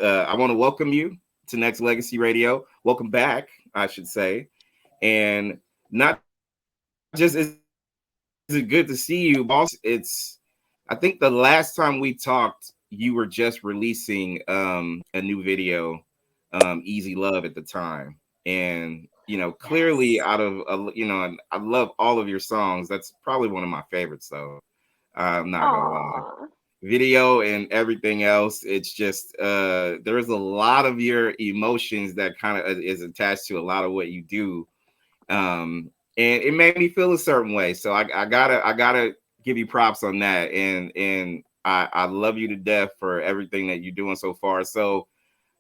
I want to welcome you to Next Legacy Radio. Welcome back, I should say. And not just is it good to see you, boss. I think the last time we talked, you were just releasing a new video, Easy Love at the time. And clearly out of I love all of your songs. That's probably one of my favorites, though. I'm not gonna lie. Video and everything else, it's just there's a lot of your emotions that kind of is attached to a lot of what you do, and it made me feel a certain way. So I gotta give you props on that, and I love you to death for everything that you're doing so far. So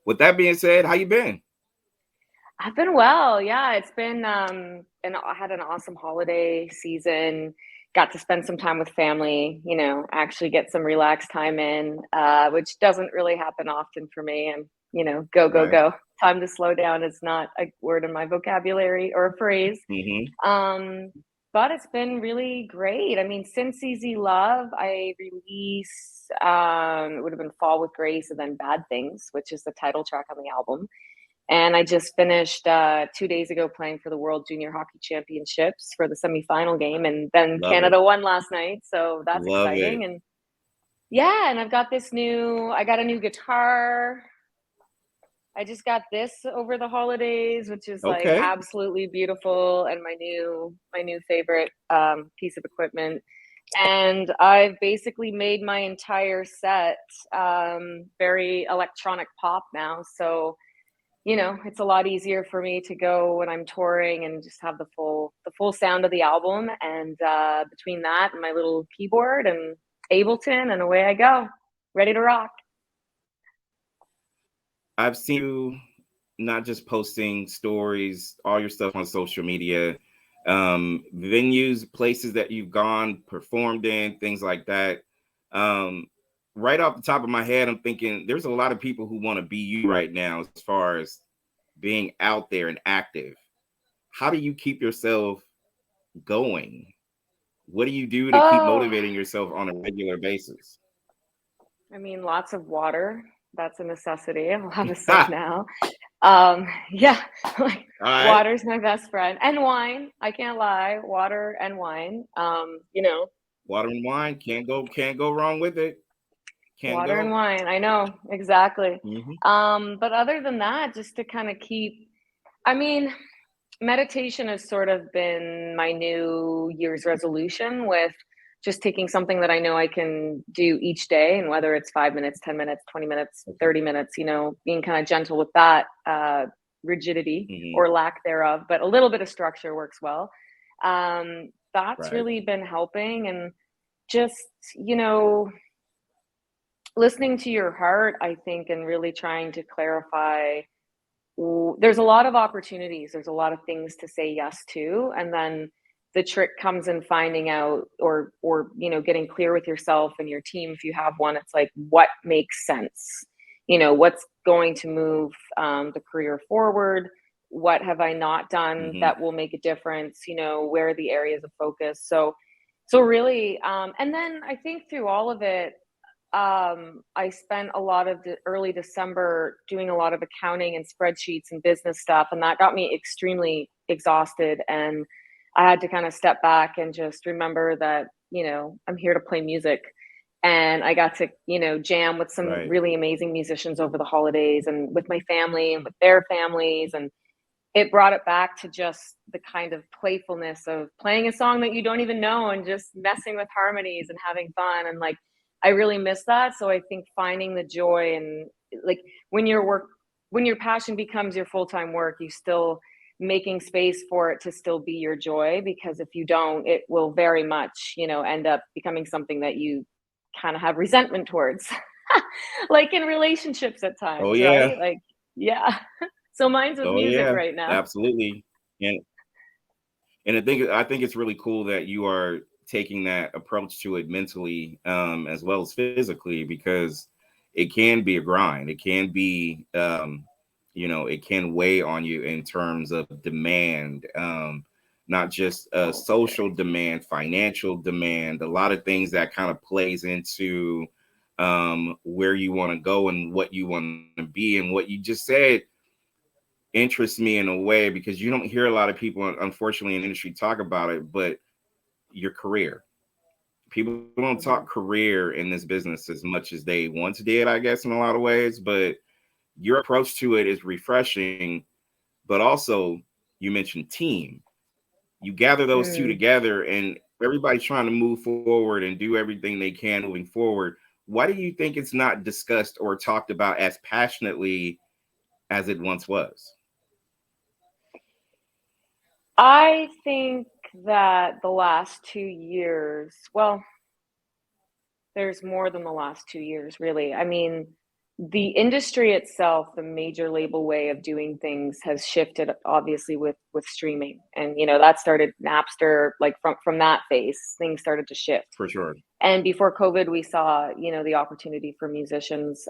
with that being said, how you been? I've been well. Yeah, it's been and I had an awesome holiday season. Got to spend some time with family, actually get some relaxed time in, which doesn't really happen often for me. And, go, go, Right. go. Time to slow down is not a word in my vocabulary or a phrase. But it's been really great. I mean, since Easy Love, I released, it would have been Fall with Grace and then Bad Things, which is the title track on the album. And I just finished 2 days ago playing for the World Junior Hockey Championships for the semifinal game. And then Canada won last night. So that's exciting. And yeah, and I got a new guitar. I just got this over the holidays, which is like absolutely beautiful. And my new favorite piece of equipment. And I've basically made my entire set very electronic pop now. So it's a lot easier for me to go when I'm touring and just have the full sound of the album. And between that and my little keyboard and Ableton, and away I go, ready to rock. I've seen you not just posting stories, all your stuff on social media, venues, places that you've gone, performed in, things like that. Right off the top of my head, I'm thinking there's a lot of people who want to be you right now as far as being out there and active. How do you keep yourself going? What do you do to keep motivating yourself on a regular basis? I mean, lots of water. That's a necessity. I'll have a sip now. Yeah, like water's my best friend. And wine. I can't lie. Water and wine. Water and wine can't go wrong with it. Water and wine. I know, exactly. But other than that, just to kind of meditation has sort of been my New Year's resolution, with just taking something that I know I can do each day, and whether it's 5 minutes, 10 minutes, 20 minutes, 30 minutes, being kind of gentle with that rigidity or lack thereof, but a little bit of structure works well. That's really been helping. And just, listening to your heart, I think, and really trying to clarify. There's a lot of opportunities. There's a lot of things to say yes to. And then the trick comes in finding out or getting clear with yourself and your team, if you have one. It's like, what makes sense? What's going to move the career forward? What have I not done that will make a difference? Where are the areas of focus? So really, and then I think through all of it, I spent a lot of the early December doing a lot of accounting and spreadsheets and business stuff, and that got me extremely exhausted. And I had to kind of step back and just remember that, I'm here to play music. And I got to, jam with some really amazing musicians over the holidays, and with my family and with their families. And it brought it back to just the kind of playfulness of playing a song that you don't even know and just messing with harmonies and having fun. And like, I really miss that. So I think finding the joy, and like when your passion becomes your full-time work, you still making space for it to still be your joy, because if you don't, it will very much, end up becoming something that you kind of have resentment towards, like in relationships at times, right? Like, yeah. So mine's with music right now. Absolutely. And I think it's really cool that you are taking that approach to it mentally, as well as physically, because it can be a grind. It can be, it can weigh on you in terms of demand, not just social demand, financial demand, a lot of things that kind of plays into where you want to go and what you want to be. And what you just said interests me in a way, because you don't hear a lot of people, unfortunately, in the industry talk about it, but your career. People don't talk career in this business as much as they once did, I guess, in a lot of ways. But your approach to it is refreshing. But also, you mentioned team. You gather those two together, and everybody's trying to move forward and do everything they can moving forward. Why do you think it's not discussed or talked about as passionately as it once was? I think that the last 2 years, well, there's more than the last 2 years, really. I mean, the industry itself, the major label way of doing things has shifted, obviously, with streaming. And, that started Napster, like from that phase, things started to shift. For sure. And before COVID, we saw, the opportunity for musicians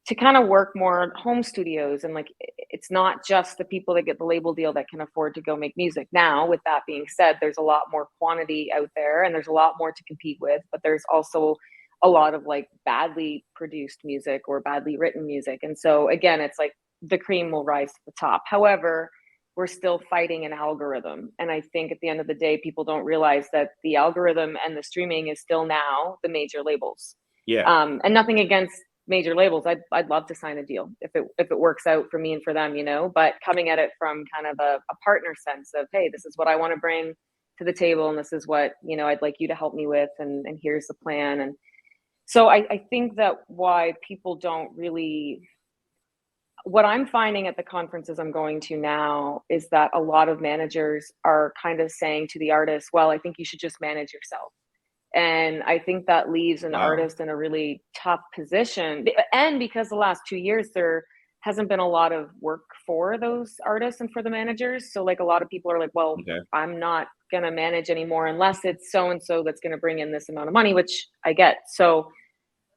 to kind of work more in home studios. And like, it's not just the people that get the label deal that can afford to go make music. Now, with that being said, there's a lot more quantity out there and there's a lot more to compete with, but there's also a lot of like badly produced music or badly written music. And so again, it's like the cream will rise to the top. However, we're still fighting an algorithm. And I think at the end of the day, people don't realize that the algorithm and the streaming is still now the major labels. Yeah. And nothing against major labels. I'd love to sign a deal if it works out for me and for them, but coming at it from kind of a partner sense of, hey, this is what I want to bring to the table. And this is what, I'd like you to help me with. And here's the plan. And so I think that why people don't really, what I'm finding at the conferences I'm going to now is that a lot of managers are kind of saying to the artists, well, I think you should just manage yourself. And I think that leaves an artist in a really tough position. And because the last 2 years, there hasn't been a lot of work for those artists and for the managers. So like a lot of people are like, well, I'm not going to manage anymore unless it's so-and-so that's going to bring in this amount of money, which I get. So,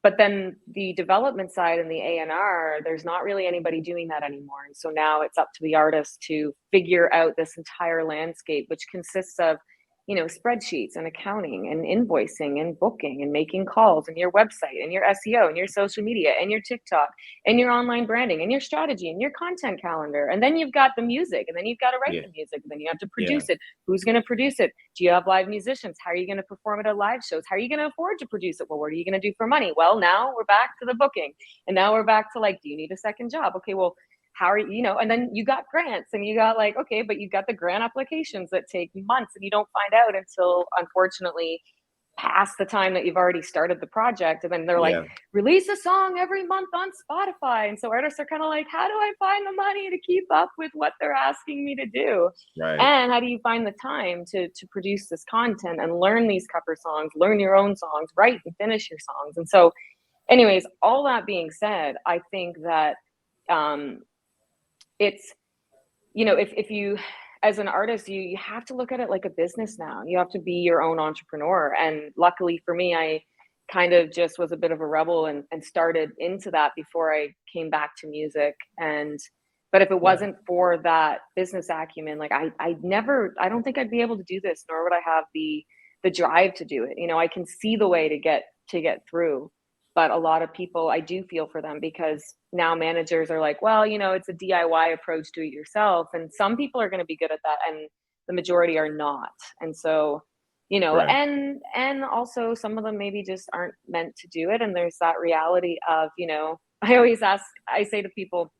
but then the development side and the A&R, there's not really anybody doing that anymore. And so now it's up to the artist to figure out this entire landscape, which consists of spreadsheets and accounting and invoicing and booking and making calls and your website and your SEO and your social media and your TikTok and your online branding and your strategy and your content calendar. And then you've got the music, and then you've got to write the music, and then you have to produce it. Who's going to produce it? Do you have live musicians? How are you going to perform it at live shows? How are you going to afford to produce it? Well, what are you going to do for money? Well, now we're back to the booking, and now we're back to like, do you need a second job? Okay, well, how are you, and then you got grants, and you got like, okay, but you got the grant applications that take months, and you don't find out until, unfortunately, past the time that you've already started the project. And then they're like, release a song every month on Spotify. And so artists are kind of like, how do I find the money to keep up with what they're asking me to do? Right. And how do you find the time to produce this content and learn these cover songs, learn your own songs, write and finish your songs? And so anyways, all that being said, I think that it's, if you, as an artist, you have to look at it like a business now. You have to be your own entrepreneur. And luckily for me, I kind of just was a bit of a rebel and started into that before I came back to music. But if it wasn't for that business acumen, like I don't think I'd be able to do this, nor would I have the drive to do it. I can see the way to get through. But a lot of people, I do feel for them, because now managers are like, well, it's a DIY approach, do it yourself. And some people are going to be good at that, and the majority are not. And so, and also some of them maybe just aren't meant to do it. And there's that reality of, I say to people,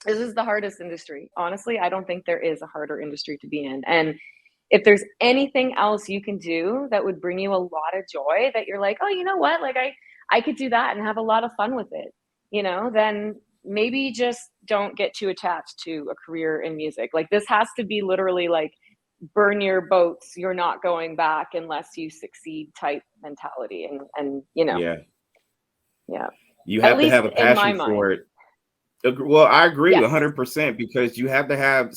this is the hardest industry. Honestly, I don't think there is a harder industry to be in. And if there's anything else you can do that would bring you a lot of joy, that you're like, oh, you know what? Like I could do that and have a lot of fun with it, then maybe just don't get too attached to a career in music. Like this has to be literally like burn your boats, you're not going back unless you succeed type mentality. And Yeah. You At have to least have a in my passion for mind. it. Well, I agree Yes. 100%, because you have to have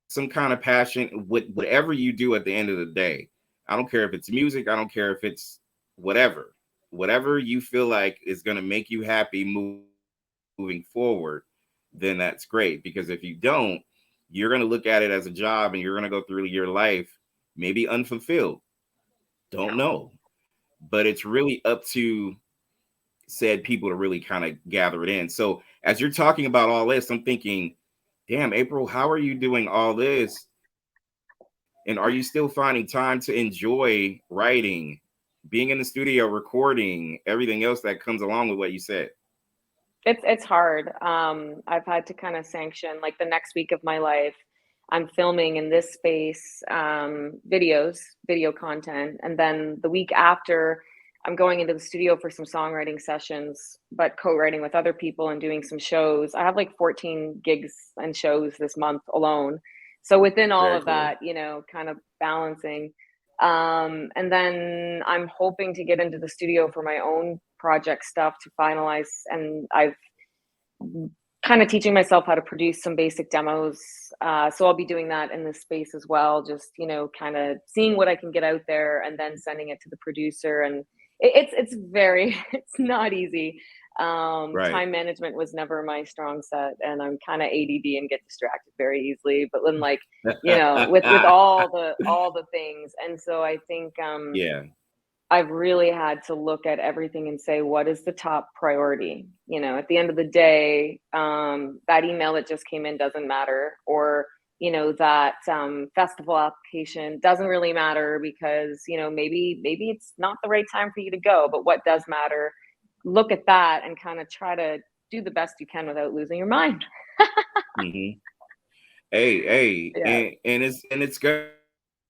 some kind of passion with whatever you do at the end of the day. I don't care if it's music. I don't care if it's whatever you feel like is going to make you happy moving forward, then that's great. Because if you don't, you're going to look at it as a job, and you're going to go through your life maybe unfulfilled. Don't know. But it's really up to said people to really kind of gather it in. So as you're talking about all this, I'm thinking, damn, Apryll, how are you doing all this? And are you still finding time to enjoy writing, being in the studio, recording, everything else that comes along with what you said? It's hard. I've had to kind of sanction like the next week of my life. I'm filming in this space, video content, and then the week after, I'm going into the studio for some songwriting sessions, but co-writing with other people and doing some shows. I have like 14 gigs and shows this month alone. So within all Very of cool. that, kind of balancing. And then I'm hoping to get into the studio for my own project stuff to finalize. And I've kind of teaching myself how to produce some basic demos. So I'll be doing that in this space as well. Just, kind of seeing what I can get out there and then sending it to the producer. And it's very, it's not easy. Right. Time management was never my strong set, and I'm kind of ADD and get distracted very easily. But then, like, with all the things, and so I think Yeah. I've really had to look at everything and say, what is the top priority? At the end of the day, that email that just came in doesn't matter, or that festival application doesn't really matter because maybe it's not the right time for you to go. But what does matter? Look at that and kind of try to do the best you can without losing your mind. Mm-hmm. Hey, Yeah. and it's good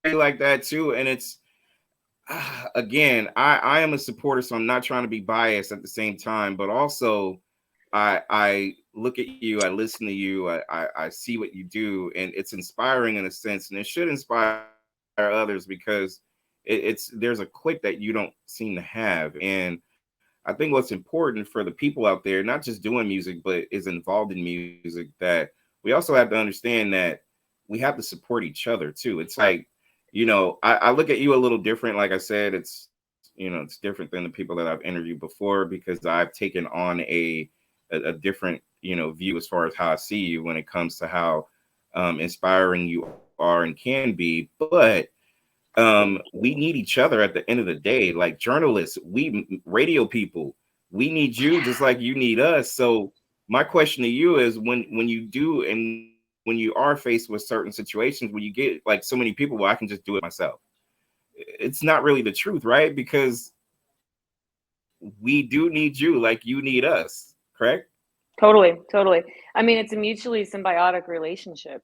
like that too. And it's again, I am a supporter, so I'm not trying to be biased at the same time, but also I look at you, I listen to you, I see what you do, and it's inspiring in a sense, and it should inspire others because it's there's a click that you don't seem to have. And I think what's important for the people out there, not just doing music, but is involved in music, that we also have to understand that we have to support each other too. It's like, I look at you a little different. Like I said, it's different than the people that I've interviewed before because I've taken on a different, view as far as how I see you when it comes to how inspiring you are and can be. But we need each other at the end of the day. Like journalists, we radio people, we need you just like you need us. So my question to you is when you do and when you are faced with certain situations, when you get like so many people, well, I can just do it myself. It's not really the truth, right? Because we do need you like you need us, correct? Totally. I mean, it's a mutually symbiotic relationship.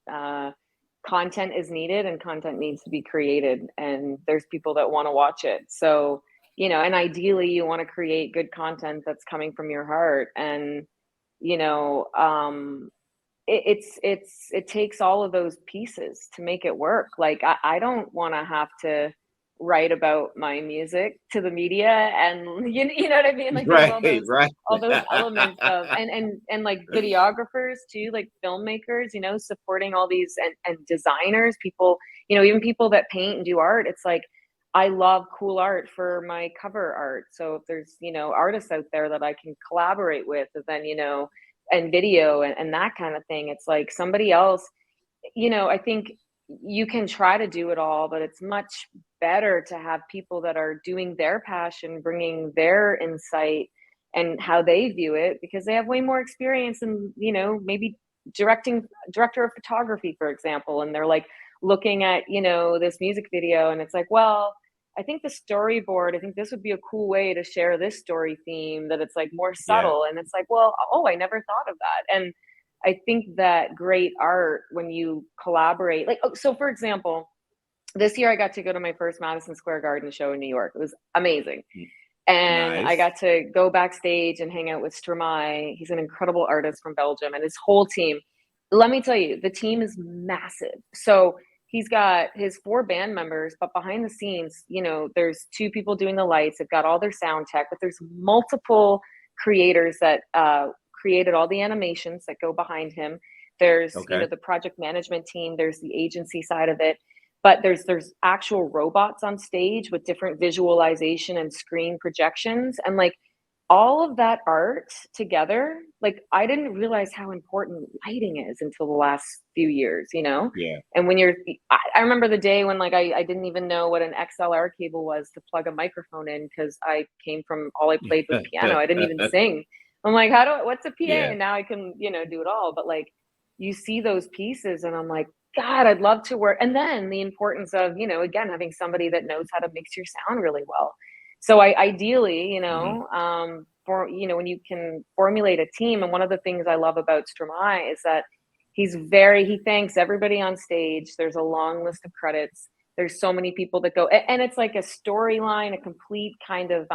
Content is needed and content needs to be created, and there's people that want to watch it. So, and ideally you want to create good content that's coming from your heart. And, you know, it takes all of those pieces to make it work. Like I don't want to have to write about my music to the media, and you know what I mean? Like there's Right, right. all those elements of and like videographers too, like filmmakers, supporting all these and designers, people, even people that paint and do art. It's like I love cool art for my cover art. So if there's, artists out there that I can collaborate with, then, and video and that kind of thing, it's like somebody else, I think you can try to do it all, but it's much better to have people that are doing their passion, bringing their insight and how they view it, because they have way more experience and, maybe director of photography, for example, and they're like looking at, this music video and it's like, well, I think the storyboard, I think this would be a cool way to share this story theme, that it's like more Yeah. subtle. And it's like, well, oh, I never thought of that. And I think that great art, when you collaborate, like, oh, so for example, this year I got to go to my first Madison Square Garden show in New York. It was amazing. And I Nice. got to go backstage and hang out with Stromae. He's an incredible artist from Belgium, and his whole team. Let me tell you, the team is massive. So he's got his 4 band members, but behind the scenes, there's 2 people doing the lights. They've got all their sound tech, but there's multiple creators that created all the animations that go behind him. There's, Okay. the project management team. There's the agency side of it, but there's actual robots on stage with different visualization and screen projections. And like, all of that art together, like I didn't realize how important lighting is until the last few years, you know? Yeah. And when I remember the day when like I didn't even know what an XLR cable was to plug a microphone in because I came from all I played was piano. I didn't even sing. I'm like, what's a PA? Yeah. And now I can, do it all. But like you see those pieces and I'm like, God, I'd love to work. And then the importance of, again, having somebody that knows how to mix your sound really well. So I ideally, for when you can formulate a team, and one of the things I love about Stromae is that he thanks everybody on stage. There's a long list of credits. There's so many people that go, and it's like a storyline, a complete kind of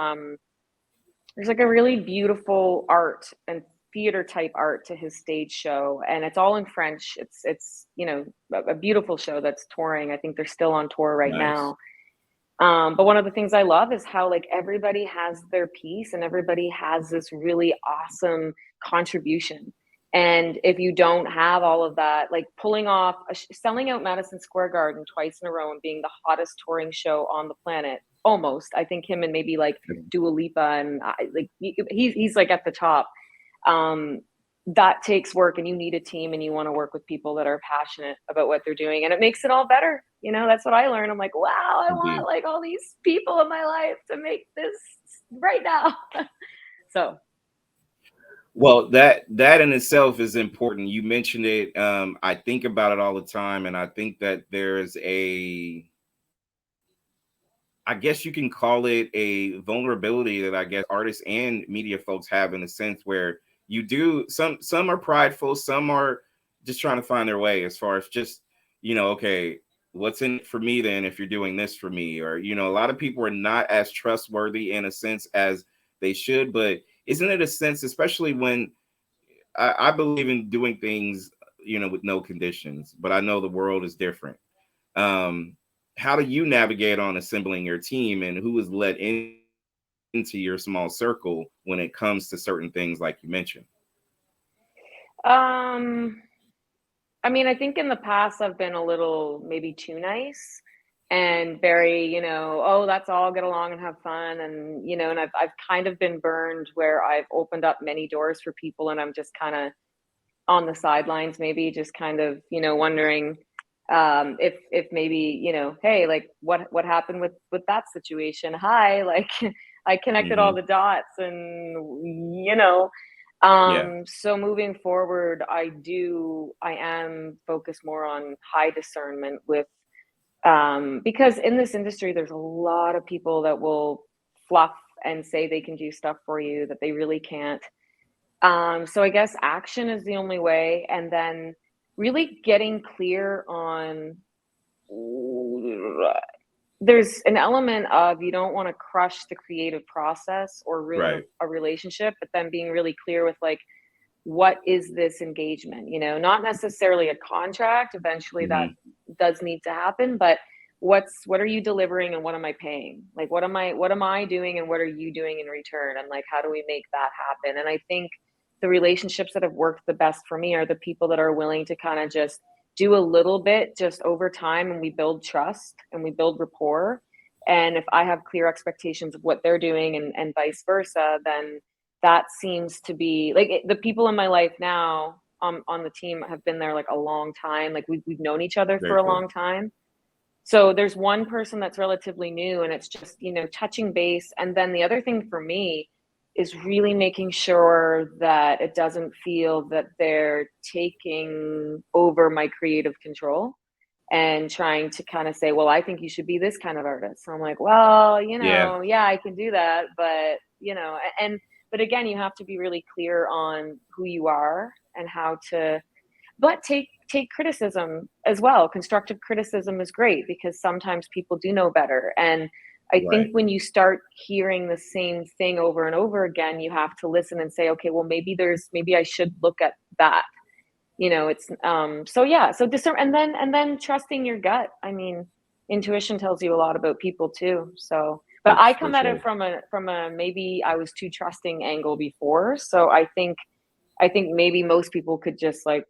there's like a really beautiful art and theater type art to his stage show, and it's all in French. It's a beautiful show that's touring. I think they're still on tour right Nice. now. But one of the things I love is how like everybody has their piece and everybody has this really awesome contribution. And if you don't have all of that, like pulling off selling out Madison Square Garden twice in a row and being the hottest touring show on the planet, almost. I think him and maybe like Dua Lipa and like he's like at the top. That takes work, and you need a team, and you want to work with people that are passionate about what they're doing, and it makes it all better. That's what I learned. I'm like, wow, I want like all these people in my life to make this right now. So Well, that in itself is important. You mentioned it. I think about it all the time, and I think that there's I guess you can call it a vulnerability that I guess artists and media folks have, in a sense where you do some are prideful, some are just trying to find their way as far as just, okay, what's in it for me then if you're doing this for me? Or, a lot of people are not as trustworthy in a sense as they should, but isn't it a sense, especially when I believe in doing things, with no conditions, but I know the world is different. Um, how do you navigate on assembling your team, and who is let into your small circle when it comes to certain things like you mentioned? um I mean, I think in the past I've been a little maybe too nice and very, oh, that's all, get along and have fun. And, and I've kind of been burned where I've opened up many doors for people and I'm just kind of on the sidelines, maybe just kind of, wondering if maybe, hey, like what happened with that situation? Hi, like I connected all Mm-hmm. the dots and, Yeah. so moving forward, I am focused more on high discernment with, because in this industry, there's a lot of people that will fluff and say they can do stuff for you that they really can't. So I guess action is the only way. And then really getting clear on there's an element of you don't want to crush the creative process or ruin Right. a relationship, but then being really clear with like, what is this engagement? Not necessarily a contract. Eventually that Mm-hmm. does need to happen, but what are you delivering and what am I paying? Like, what am I doing and what are you doing in return? And like, how do we make that happen? And I think the relationships that have worked the best for me are the people that are willing to kind of just do a little bit just over time, and we build trust and we build rapport. And if I have clear expectations of what they're doing and vice versa, then that seems to be like the people in my life now on the team have been there like a long time. Like we've known each other for Very a cool. long time. So there's one person that's relatively new, and it's just, touching base. And then the other thing for me is really making sure that it doesn't feel that they're taking over my creative control and trying to kind of say, well, I think you should be this kind of artist. So I'm like, well, Yeah. yeah, I can do that. But, but again, you have to be really clear on who you are and how to, but take criticism as well. Constructive criticism is great because sometimes people do know better. And I think Right. when you start hearing the same thing over and over again, you have to listen and say, okay, well, maybe I should look at that. It's so yeah, so discern and then trusting your gut. I mean, intuition tells you a lot about people too. So, but I For come at it sure. from a maybe I was too trusting angle before. So I think maybe most people could just like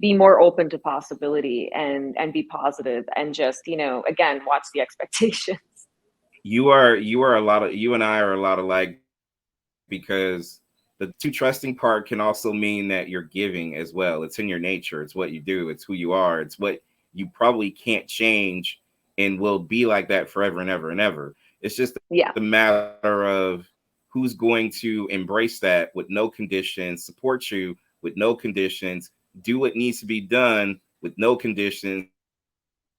be more open to possibility and be positive and just, again, watch the expectations. You are a lot of, you and I are a lot alike because the too trusting part can also mean that you're giving as well. It's in your nature. It's what you do. It's who you are. It's what you probably can't change and will be like that forever and ever and ever. It's just Yeah. a matter of who's going to embrace that with no conditions, support you with no conditions, do what needs to be done with no conditions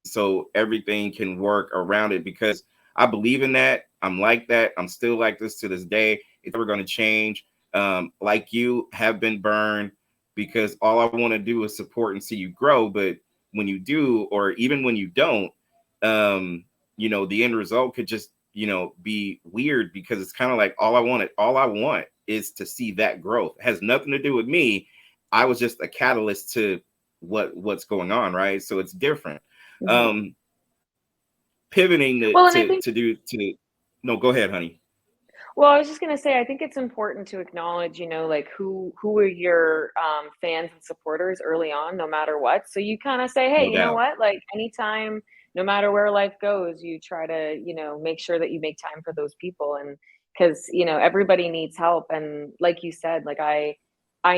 so everything can work around it, because I believe in that. I'm like that. I'm still like this to this day. It's never going to change. Like you have been burned, because all I want to do is support and see you grow. But when you do, or even when you don't, the end result could just, be weird, because it's kind of like all I want is to see that growth. It has nothing to do with me. I was just a catalyst to what's going on, right? So it's different. Mm-hmm. Um, Pivoting Well, and I think, to do to no, go ahead, honey. well, I was just gonna say, I think it's important to acknowledge, like who are your fans and supporters early on, no matter what. So you kind of say, hey, No you know doubt. what? Like anytime, no matter where life goes, you try to, make sure that you make time for those people, and because everybody needs help, and like you said, like I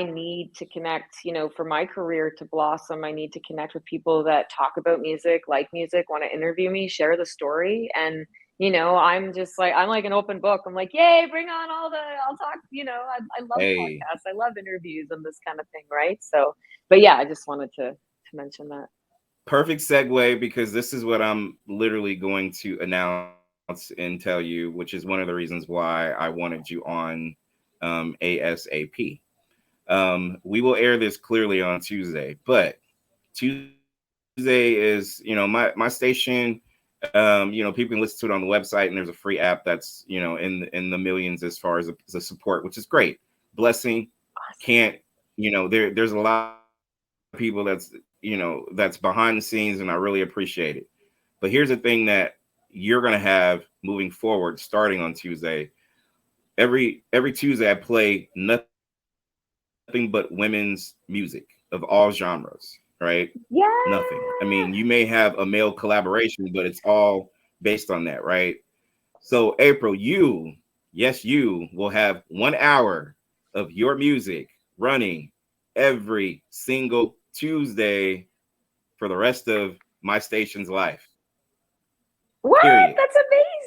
need to connect, for my career to blossom. I need to connect with people that talk about music, like music, want to interview me, share the story, and I'm just like, I'm like an open book. I'm like, yay, bring on I'll talk, I love Hey, podcasts. I love interviews and this kind of thing. Right. So, but yeah, I just wanted to mention that. perfect segue, because this is what I'm literally going to announce and tell you, which is one of the reasons why I wanted you on ASAP. We will air this clearly on Tuesday, but Tuesday is, my station. People can listen to it on the website, and there's a free app that's, in the millions as far as the support, which is great. Blessing. Awesome. Can't, there's a lot of people that's behind the scenes, and I really appreciate it. But here's the thing that you're going to have moving forward, starting on Tuesday. Every Tuesday, I play nothing but women's music of all genres, right? Nothing. I mean, you may Yeah. have a male collaboration, but it's all based on that, right? So, April, yes, you will have 1 hour of your music running every single Tuesday for the rest of my station's life. What? Period. That's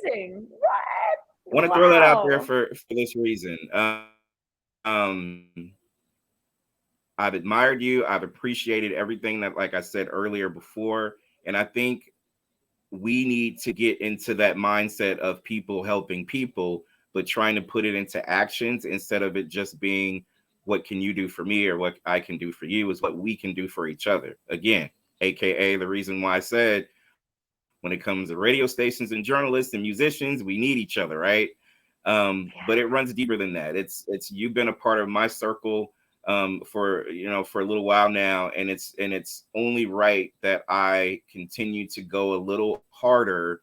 amazing. What? Want to throw that out there Wow. for this reason. I've admired you. I've appreciated everything that, like I said earlier before, and I think we need to get into that mindset of people helping people, but trying to put it into actions instead of it just being what can you do for me or what I can do for you, is what we can do for each other. Again, aka the reason why I said when it comes to radio stations and journalists and musicians, we need each other, right? But it Yeah. runs deeper than that. It's you've been a part of my circle for for a little while now, and it's only right that I continue to go a little harder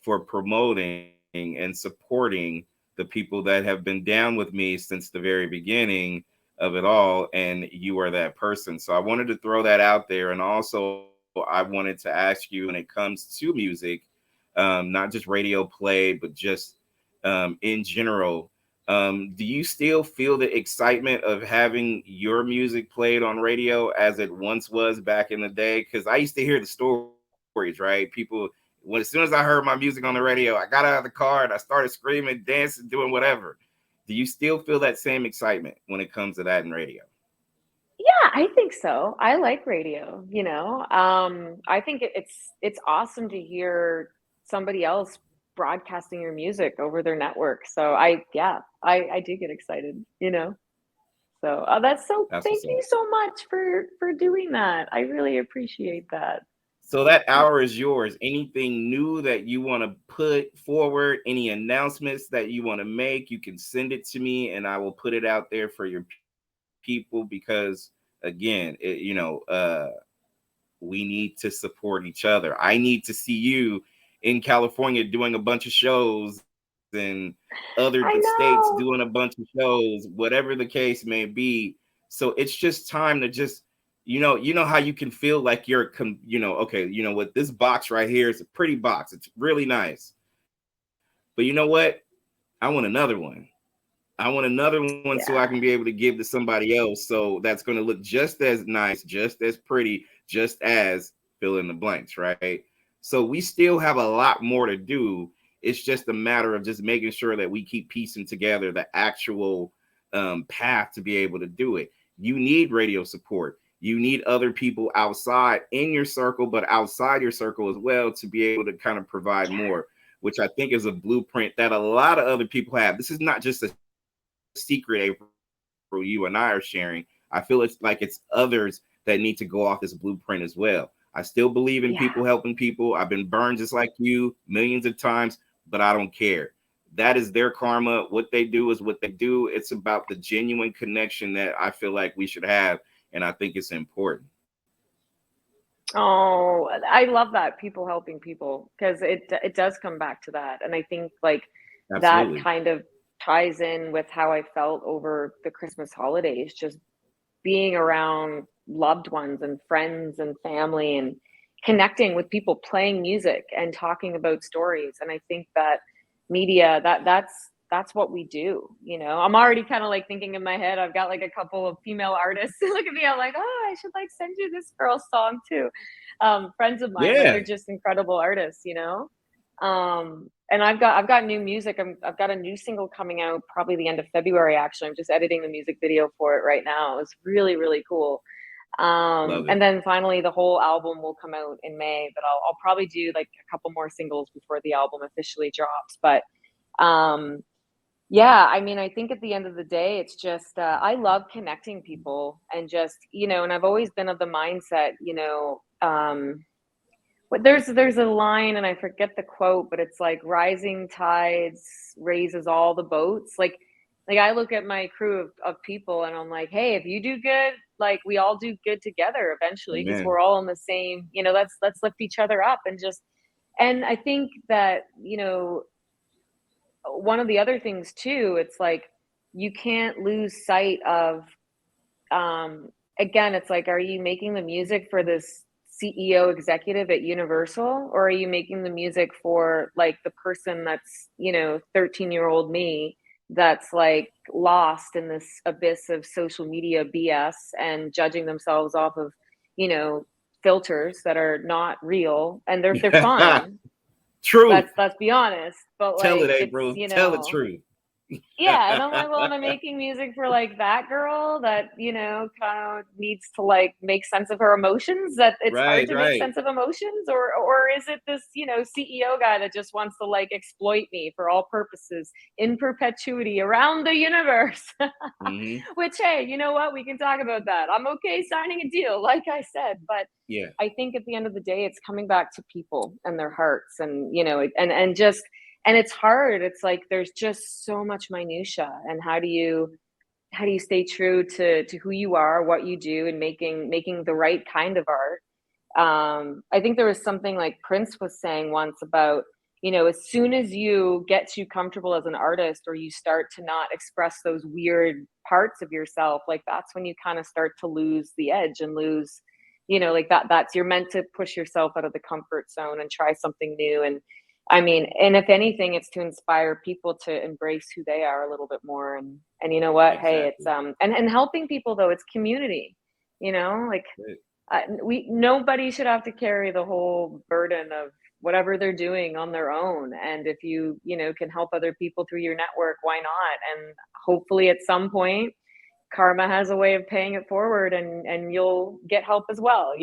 for promoting and supporting the people that have been down with me since the very beginning of it all, and you are that person. So I wanted to throw that out there, and also I wanted to ask you, when it comes to music, not just radio play, but just in general, do you still feel the excitement of having your music played on radio as it once was back in the day? Because I used to hear the stories, right? People, as soon as I heard my music on the radio, I got out of the car and I started screaming, dancing, doing whatever. Do you still feel that same excitement when it comes to that in radio? Yeah, I think so. I like radio, I think it's awesome to hear somebody else broadcasting your music over their network. So yeah, I do get excited. So, that's so That's thank what's you up. so much for doing that. I really appreciate that. So that Yeah. hour is yours. Anything new that you want to put forward, any announcements that you want to make, you can send it to me and I will put it out there for your people, because again, we need to support each other. I need to see you in California doing a bunch of shows, and other I states doing a know. bunch of shows, whatever the case may be. So it's just time to just, how you can feel like okay, what, this box right here is a pretty box. It's really nice. But you know what? I want another one. I want another one so I Yeah. can be able to give to somebody else. So that's going to look just as nice, just as pretty, just as fill in the blanks, right? So we still have a lot more to do. It's just a matter of just making sure that we keep piecing together the actual path to be able to do it. You need radio support. You need other people outside in your circle, but outside your circle as well to be able to kind of provide more, which I think is a blueprint that a lot of other people have. This is not just a secret, April, you and I are sharing. I feel it's like it's others that need to go off this blueprint as well. I still believe in Yeah. people helping people. I've been burned just like you millions of times, but I don't care. That is their karma. What they do is what they do. It's about the genuine connection that I feel like we should have. And I think it's important. Oh, I love that, people helping people, because it does come back to that. And I think like that Absolutely. kind of ties in with how I felt over the Christmas holidays, just being around loved ones and friends and family and connecting with people, playing music and talking about stories. And I think that media, that's what we do. I'm already kind of like thinking in my head, I've got like a couple of female artists look at me, I'm like, oh, I should like send you this girl's song too. Friends of mine, like, Yeah. they're just incredible artists. And I've got new music. I've got a new single coming out probably the end of February. Actually, I'm just editing the music video for it right now. It's really, really cool. Love And it. then finally the whole album will come out in May, but I'll probably do like a couple more singles before the album officially drops. But um yeah, I mean, I think at the end of the day, it's just I love connecting people, and just, and I've always been of the mindset, but there's a line, and I forget the quote, but it's like rising tides raises all the boats. Like I look at my crew of people, and I'm like, hey, if you do good, like we all do good together eventually, because Amen. we're all in the same, let's lift each other up. And I think that, one of the other things too, it's like you can't lose sight of, um again, it's like, are you making the music for this CEO executive at Universal, or are you making the music for like the person that's, 13-year-old me, that's like lost in this abyss of social media BS and judging themselves off of, you know, filters that are not real, and they're fine. Truth. Let's be honest, but Tell it, like it's, April. Tell the truth. yeah, and I'm like, well, am I making music for like that girl that, kind of needs to like make sense of her emotions, that it's hard Right, to make right. sense of emotions, or is it this, CEO guy that just wants to like exploit me for all purposes in perpetuity around the universe? Hmm. Which, hey, you know what? We can talk about that. I'm okay signing a deal, like I said, but Yeah, I think at the end of the day, it's coming back to people and their hearts, and and just, and it's hard. It's like there's just so much minutia, and how do you stay true to who you are, what you do, and making the right kind of art. I think there was something like Prince was saying once about, as soon as you get too comfortable as an artist, or you start to not express those weird parts of yourself, like that's when you kind of start to lose the edge and lose, like that's, you're meant to push yourself out of the comfort zone and try something new. And I mean, and if anything, it's to inspire people to embrace who they are a little bit more. And you know what? Hey, it's exactly. and helping people, though, it's community. Like, Right. we nobody should have to carry the whole burden of whatever they're doing on their own. And if you can help other people through your network, why not? And hopefully at some point karma has a way of paying it forward, and you'll get help as well.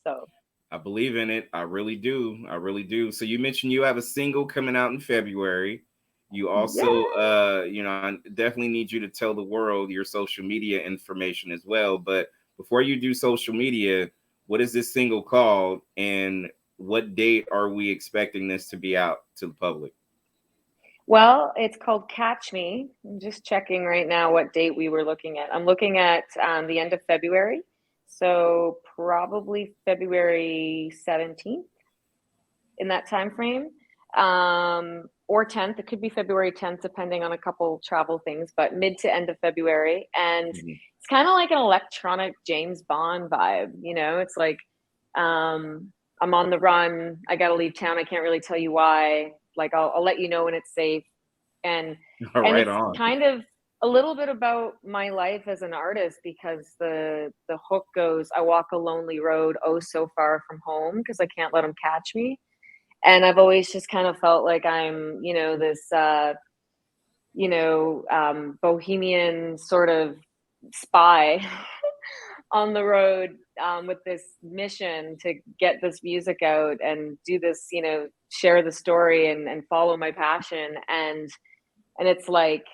So I believe in it. I really do. I really do. So you mentioned you have a single coming out in February. You also, yeah. I definitely need you to tell the world your social media information as well. But before you do social media, what is this single called, and what date are we expecting this to be out to the public? Well, it's called Catch Me. I'm just checking right now what date we were looking at. I'm looking at the end of February. So probably February 17th, in that time frame. Or 10th. It could be February 10th, depending on a couple travel things, but mid to end of February. And Mhm. it's kind of like an electronic James Bond vibe. It's like, I'm on the run. I got to leave town. I can't really tell you why. Like, I'll let you know when it's safe. And All and right, it's on. kind of a little bit about my life as an artist, because the hook goes, I walk a lonely road, oh so far from home, because I can't let them catch me. And I've always just kind of felt like I'm, this bohemian sort of spy on the road, with this mission to get this music out and do this, share the story and follow my passion. And it's like,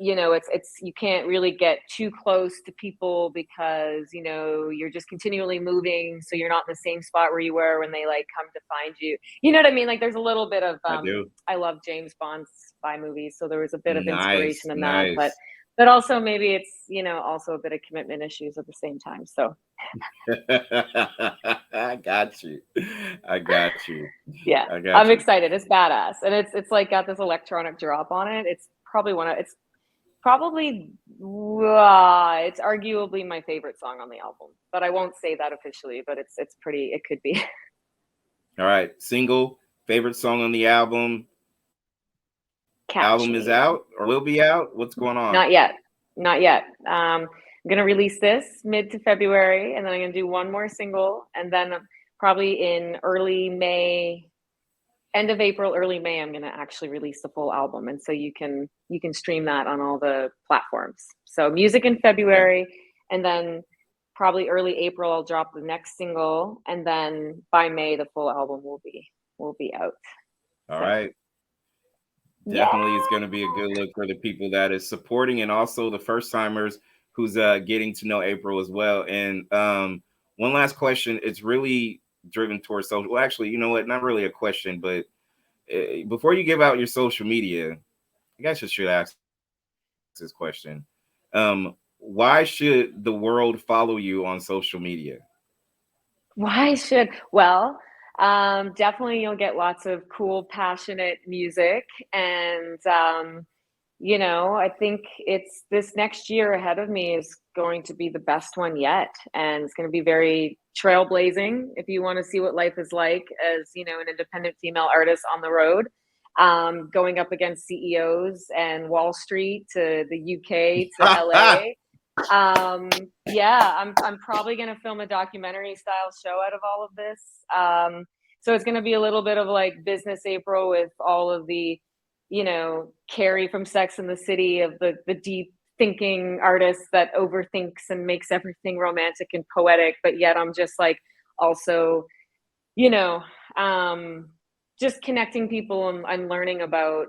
it's you can't really get too close to people, because you're just continually moving, so you're not in the same spot where you were when they like come to find you. You know what I mean? Like, there's a little bit of I do. I love James Bond's spy movies, so there was a bit of Nice, inspiration in that, but nice. also maybe it's also a bit of commitment issues at the same time. So I got you. I got you. yeah, I got I'm you. excited. It's badass, and it's like got this electronic drop on it. It's probably it's arguably my favorite song on the album, but I won't say that officially. But it's pretty. It could be. All right. Single, favorite song on the album. Album Catch is Me. out or will be out. What's going on? Not yet. Not yet. I'm gonna release this mid to February, and then I'm gonna do one more single, and then probably in early May, end of April, early May, I'm gonna actually release the full album, and so you can stream that on all the platforms. So music in Okay. February, and then probably early April I'll drop the next single, and then by May the full album will be out. All So right. yeah. Definitely it's going to be a good look for the people that is supporting, and also the first timers who's getting to know April as well. And one last question. It's really driven towards social. Well, actually, you know what? Not really a question, but before you give out your social media, I guess I should ask this question. Why should the world follow you on social media? Why should definitely you'll get lots of cool, passionate music, and I think it's this next year ahead of me is going to be the best one yet, and it's going to be very trailblazing. If you want to see what life is like as an independent female artist on the road, going up against CEOs and Wall Street to the UK to LA. Yeah, I'm probably gonna film a documentary style show out of all of this. So it's gonna be a little bit of like business April with all of the, Carrie from Sex and the City, of the deep thinking artist that overthinks and makes everything romantic and poetic, but yet I'm just like also, you know, um, just connecting people and learning about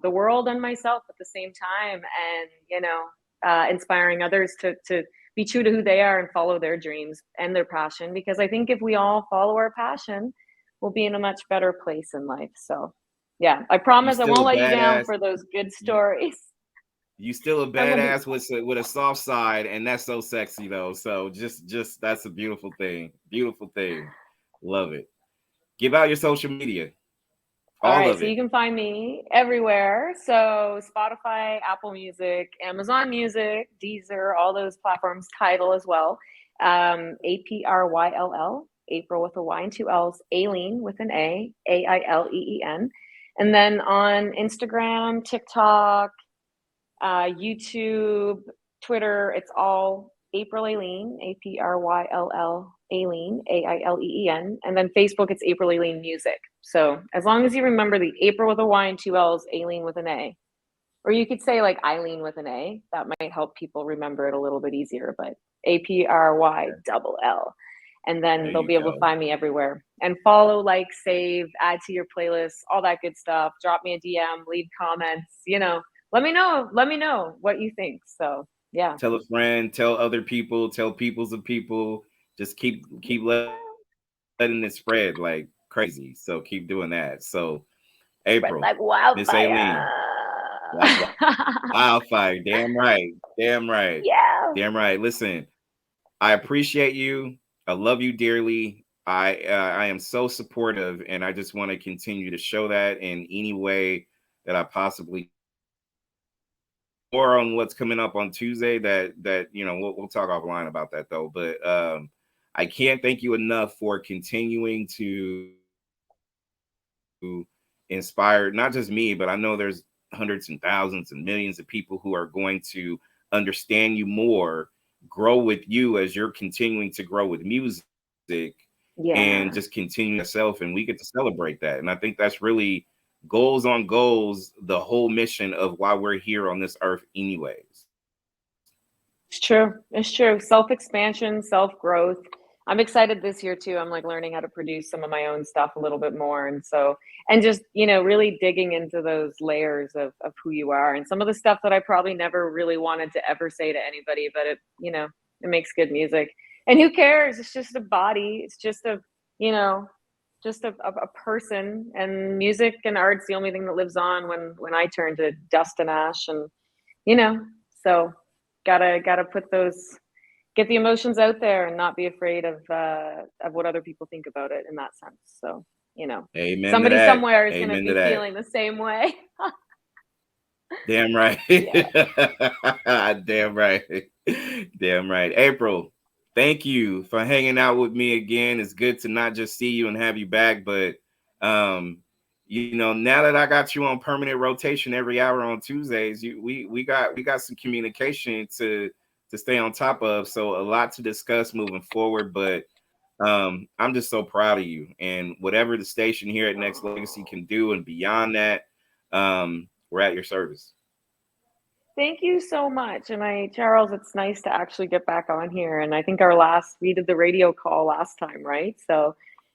the world and myself at the same time, and inspiring others to be true to who they are and follow their dreams and their passion. Because I think if we all follow our passion, we'll be in a much better place in life. So, yeah, I You promise I still a won't let you down badass. for those good You stories. you still a I'm gonna be badass with a soft side, and that's so sexy though. So just that's a beautiful thing. Beautiful thing. Love it. Give out your social media. All All right, of so you it. can find me everywhere. So Spotify, Apple Music, Amazon Music, Deezer, all those platforms, Tidal as well. Apryll, April with a Y and two L's, Aileen with an Aileen. And then on Instagram, TikTok, YouTube, Twitter, it's all Apryll Aileen, Apryll Aileen, Aileen. And then Facebook, it's Apryll Aileen Music. So as long as you remember the April with a Y and two L's, Aileen with an A. Or you could say like Eileen with an A. That might help people remember it a little bit easier, but APRYLL. And then There they'll you be able to go. find me everywhere. And follow, like, save, add to your playlist, all that good stuff. Drop me a DM, leave comments. Let me know what you think. So yeah. Tell a friend, tell other people, tell peoples of people. Just keep letting it spread like crazy. So keep doing that. So Spread April, like Miss wildfire. Aileen, like wildfire. Damn right. Damn right. Yeah. Damn right. Listen, I appreciate you. I love you dearly. I am so supportive, and I just want to continue to show that in any way that I possibly. More on what's coming up on Tuesday. That we'll talk offline about that though. But I can't thank you enough for continuing to inspire not just me, but I know there's hundreds and thousands and millions of people who are going to understand you more, grow with you as you're continuing to grow with music, and just continue yourself. And we get to celebrate that. And I think that's really goals on goals, the whole mission of why we're here on this earth anyways. It's true. It's true. Self-expansion, self-growth. I'm excited this year too. I'm like learning how to produce some of my own stuff a little bit more. And so, and just, you know, really digging into those layers of who you are and some of the stuff that I probably never really wanted to ever say to anybody, but it, you know, it makes good music. And who cares? It's just a body. It's just a, you know, just a person, and music and art's the only thing that lives on when I turn to dust and ash, and, you know, so gotta put those, get the emotions out there and not be afraid of what other people think about it in that sense. So, you know, Amen. somebody somewhere is going to be feeling the same way. Damn right. Damn right. Damn right. Apryll, thank you for hanging out with me again. It's good to not just see you and have you back, but you know, now that I got you on permanent rotation every hour on Tuesdays, we got some communication to stay on top of. So a lot to discuss moving forward, but I'm just so proud of you, and whatever the station here at Next Legacy can do and beyond that, we're at your service. Thank you so much. And Charles, it's nice to actually get back on here. And I think we did the radio call last time, right? So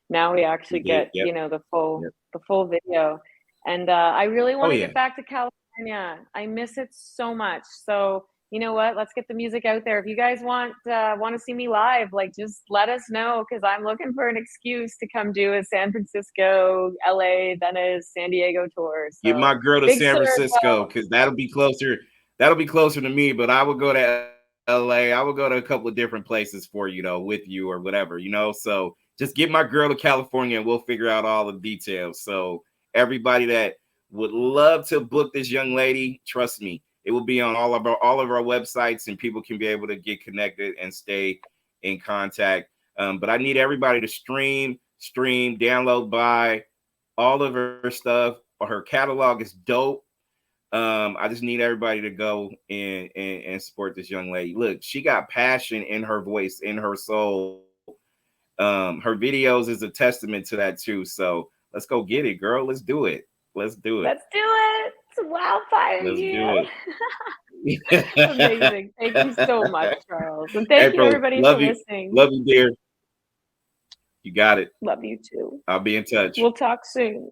now we actually get, you know, the full video. And I really want to get back to California. I miss it so much. So, you know what? Let's get the music out there. If you guys want to see me live, like, just let us know, because I'm looking for an excuse to come do a San Francisco, LA, Venice, San Diego tour. So, get my girl to San Francisco, because that'll be closer. That'll be closer to me. But I would go to LA. I would go to a couple of different places for you, though, with you or whatever, you know. So just get my girl to California, and we'll figure out all the details. So everybody that would love to book this young lady, trust me, it will be on all of our websites, and people can be able to get connected and stay in contact. But I need everybody to stream, download, buy all of her stuff. Her catalog is dope. I just need everybody to go and support this young lady. Look, she got passion in her voice, in her soul. Her videos is a testament to that too. So let's go get it, girl. Let's do it. Let's do it. It's wildfire. Let's do it. Amazing. Thank you so much, Charles. And thank you, everybody, for listening. Love you, dear. You got it. Love you too. I'll be in touch. We'll talk soon.